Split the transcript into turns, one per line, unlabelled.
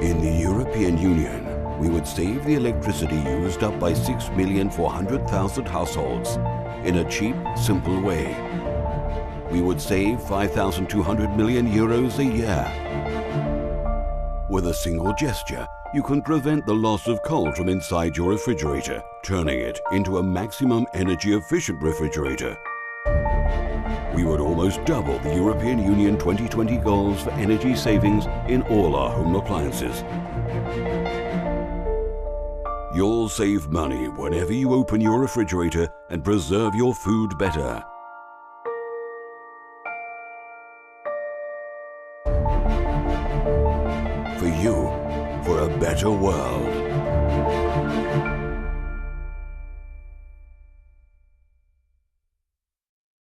In the European Union, we would save the electricity used up by 6,400,000 households in a cheap, simple way. We would save 5,200 million euros a year. With a single gesture, you can prevent the loss of cold from inside your refrigerator, turning it into a maximum energy-efficient refrigerator. We would almost double the European Union 2020 goals for energy savings in all our home appliances. You'll save money whenever you open your refrigerator and preserve your food better. For you, for a better world.